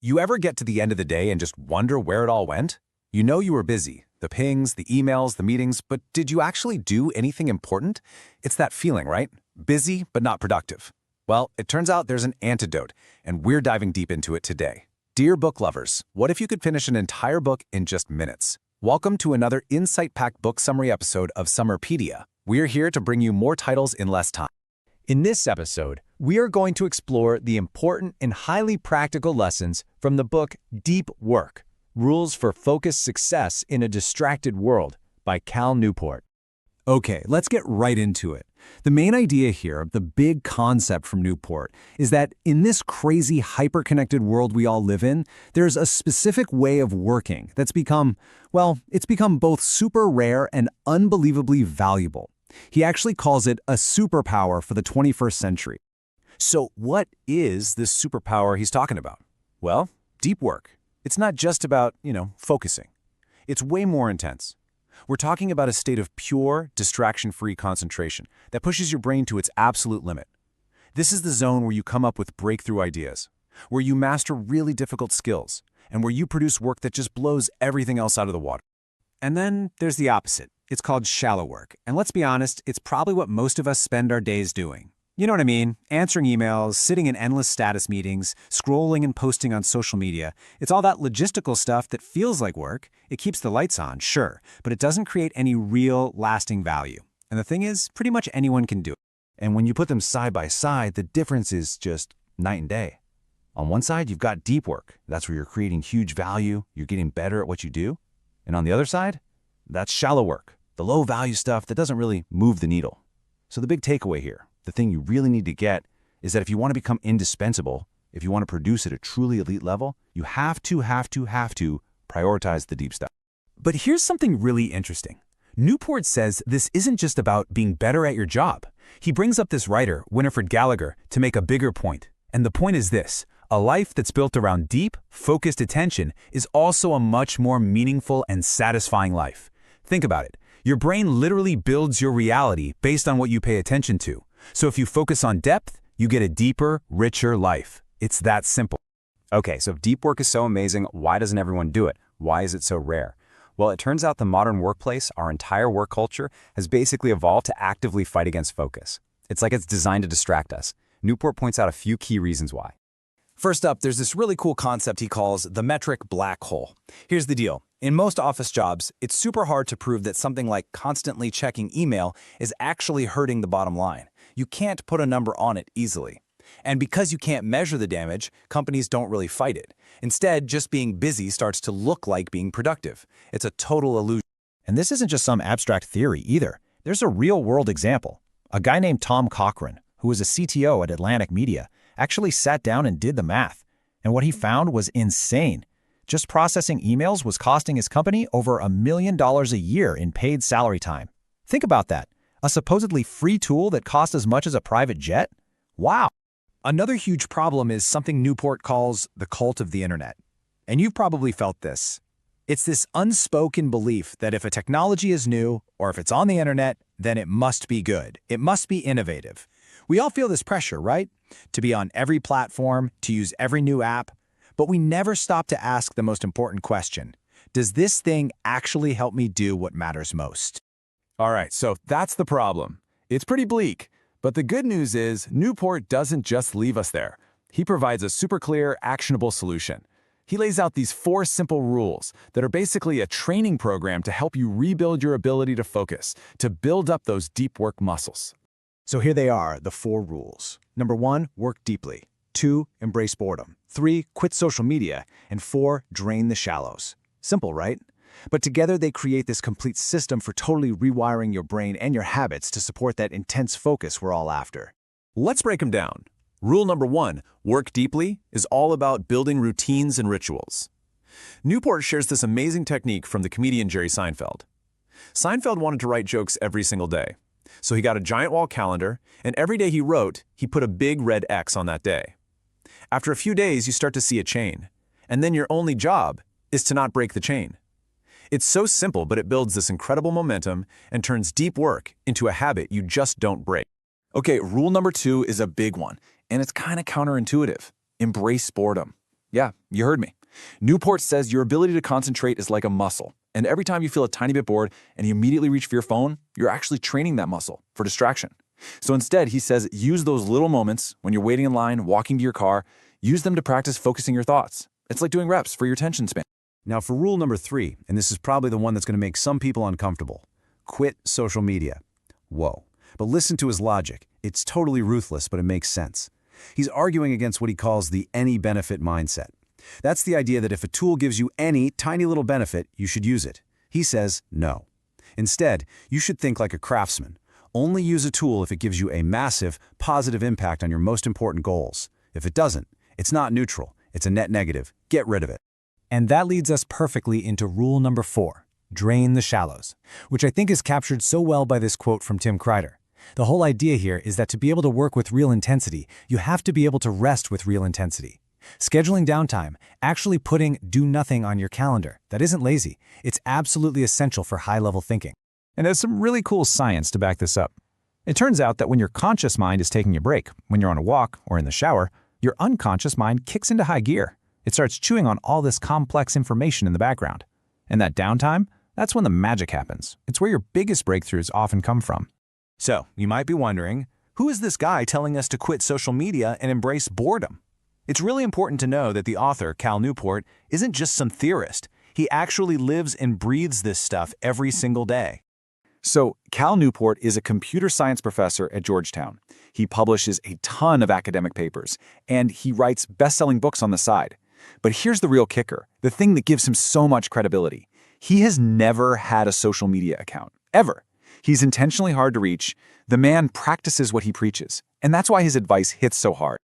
You ever get to the end of the day and just wonder where it all went? You know you were busy, the pings, the emails, the meetings, but did you actually do anything important? It's that feeling, right? Busy, but not productive. Well, it turns out there's an antidote, and we're diving deep into it today. Dear book lovers, what if you could finish an entire book in just minutes? Welcome to another insight-packed book summary episode of Summerpedia. We're here to bring you more titles in less time. In this episode, we are going to explore the important and highly practical lessons from the book Deep Work: Rules for Focused Success in a Distracted World by Cal Newport. Okay, let's get right into it. The main idea here, the big concept from Newport, is that in this crazy hyper-connected world we all live in, there's a specific way of working that's become both super rare and unbelievably valuable. He actually calls it a superpower for the 21st century. So what is this superpower he's talking about? Well, deep work. It's not just about, focusing. It's way more intense. We're talking about a state of pure, distraction-free concentration that pushes your brain to its absolute limit. This is the zone where you come up with breakthrough ideas, where you master really difficult skills, and where you produce work that just blows everything else out of the water. And then there's the opposite. It's called shallow work, and let's be honest, it's probably what most of us spend our days doing. You know what I mean? Answering emails, sitting in endless status meetings, scrolling and posting on social media. It's all that logistical stuff that feels like work. It keeps the lights on, sure, but it doesn't create any real, lasting value. And the thing is, pretty much anyone can do it. And when you put them side by side, the difference is just night and day. On one side, you've got deep work. That's where you're creating huge value, you're getting better at what you do. And on the other side, that's shallow work, the low-value stuff that doesn't really move the needle. So the big takeaway here, the thing you really need to get, is that if you want to become indispensable, if you want to produce at a truly elite level, you have to prioritize the deep stuff. But here's something really interesting. Newport says this isn't just about being better at your job. He brings up this writer, Winifred Gallagher, to make a bigger point. And the point is this: a life that's built around deep, focused attention is also a much more meaningful and satisfying life. Think about it. Your brain literally builds your reality based on what you pay attention to. So if you focus on depth, you get a deeper, richer life. It's that simple. Okay, so if deep work is so amazing, why doesn't everyone do it? Why is it so rare? Well, it turns out the modern workplace, our entire work culture, has basically evolved to actively fight against focus. It's like it's designed to distract us. Newport points out a few key reasons why. First up, there's this really cool concept he calls the metric black hole. Here's the deal. In most office jobs, it's super hard to prove that something like constantly checking email is actually hurting the bottom line. You can't put a number on it easily. And because you can't measure the damage, companies don't really fight it. Instead, just being busy starts to look like being productive. It's a total illusion. And this isn't just some abstract theory either. There's a real-world example. A guy named Tom Cochran, who was a CTO at Atlantic Media, actually sat down and did the math. And what he found was insane. Just processing emails was costing his company over $1 million a year in paid salary time. Think about that. A supposedly free tool that cost as much as a private jet? Wow! Another huge problem is something Newport calls the cult of the internet. And you've probably felt this. It's this unspoken belief that if a technology is new, or if it's on the internet, then it must be good. It must be innovative. We all feel this pressure, right? To be on every platform, to use every new app. But we never stop to ask the most important question. Does this thing actually help me do what matters most? All right, so that's the problem. It's pretty bleak, but the good news is Newport doesn't just leave us there. He provides a super clear, actionable solution. He lays out these 4 simple rules that are basically a training program to help you rebuild your ability to focus, to build up those deep work muscles. So here they are, the 4 rules. Number 1, work deeply. 2, embrace boredom. 3, quit social media. And 4, drain the shallows. Simple, right? But together they create this complete system for totally rewiring your brain and your habits to support that intense focus we're all after. Let's break them down. Rule number 1, work deeply, is all about building routines and rituals. Newport shares this amazing technique from the comedian Jerry Seinfeld. Seinfeld wanted to write jokes every single day. So he got a giant wall calendar, and every day he wrote, he put a big red X on that day. After a few days, you start to see a chain. And then your only job is to not break the chain. It's so simple, but it builds this incredible momentum and turns deep work into a habit you just don't break. Okay, rule number 2 is a big one, and it's kind of counterintuitive. Embrace boredom. Yeah, you heard me. Newport says your ability to concentrate is like a muscle, and every time you feel a tiny bit bored and you immediately reach for your phone, you're actually training that muscle for distraction. So instead, he says use those little moments when you're waiting in line, walking to your car, use them to practice focusing your thoughts. It's like doing reps for your attention span. Now for rule number 3, and this is probably the one that's going to make some people uncomfortable. Quit social media. Whoa. But listen to his logic. It's totally ruthless, but it makes sense. He's arguing against what he calls the any benefit mindset. That's the idea that if a tool gives you any tiny little benefit, you should use it. He says no. Instead, you should think like a craftsman. Only use a tool if it gives you a massive, positive impact on your most important goals. If it doesn't, it's not neutral. It's a net negative. Get rid of it. And that leads us perfectly into rule number 4, drain the shallows, which I think is captured so well by this quote from Tim Kreider. The whole idea here is that to be able to work with real intensity, you have to be able to rest with real intensity. Scheduling downtime, actually putting do nothing on your calendar, that isn't lazy. It's absolutely essential for high-level thinking. And there's some really cool science to back this up. It turns out that when your conscious mind is taking a break, when you're on a walk or in the shower, your unconscious mind kicks into high gear. It starts chewing on all this complex information in the background. And that downtime, that's when the magic happens. It's where your biggest breakthroughs often come from. So, you might be wondering, who is this guy telling us to quit social media and embrace boredom? It's really important to know that the author, Cal Newport, isn't just some theorist. He actually lives and breathes this stuff every single day. So, Cal Newport is a computer science professor at Georgetown. He publishes a ton of academic papers, and he writes best-selling books on the side. But here's the real kicker, the thing that gives him so much credibility. He has never had a social media account, ever. He's intentionally hard to reach. The man practices what he preaches, and that's why his advice hits so hard.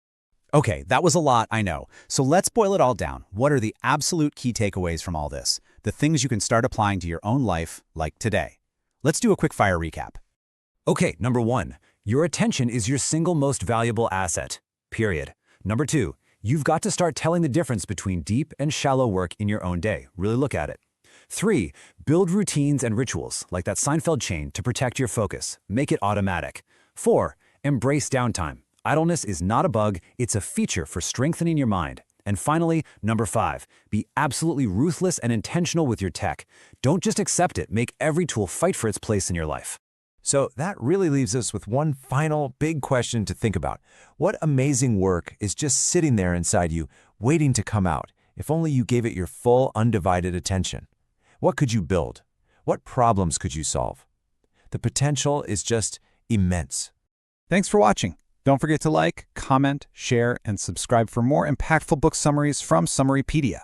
Okay, that was a lot, I know. So let's boil it all down. What are the absolute key takeaways from all this? The things you can start applying to your own life, like today. Let's do a quick fire recap. Okay, number 1, your attention is your single most valuable asset, period. Number 2, you've got to start telling the difference between deep and shallow work in your own day. Really look at it. 3, build routines and rituals, like that Seinfeld chain, to protect your focus. Make it automatic. 4, embrace downtime. Idleness is not a bug, it's a feature for strengthening your mind. And finally, number 5, be absolutely ruthless and intentional with your tech. Don't just accept it, make every tool fight for its place in your life. So that really leaves us with one final big question to think about. What amazing work is just sitting there inside you, waiting to come out, if only you gave it your full, undivided attention? What could you build? What problems could you solve? The potential is just immense. Thanks for watching. Don't forget to like, comment, share, and subscribe for more impactful book summaries from Summarypedia.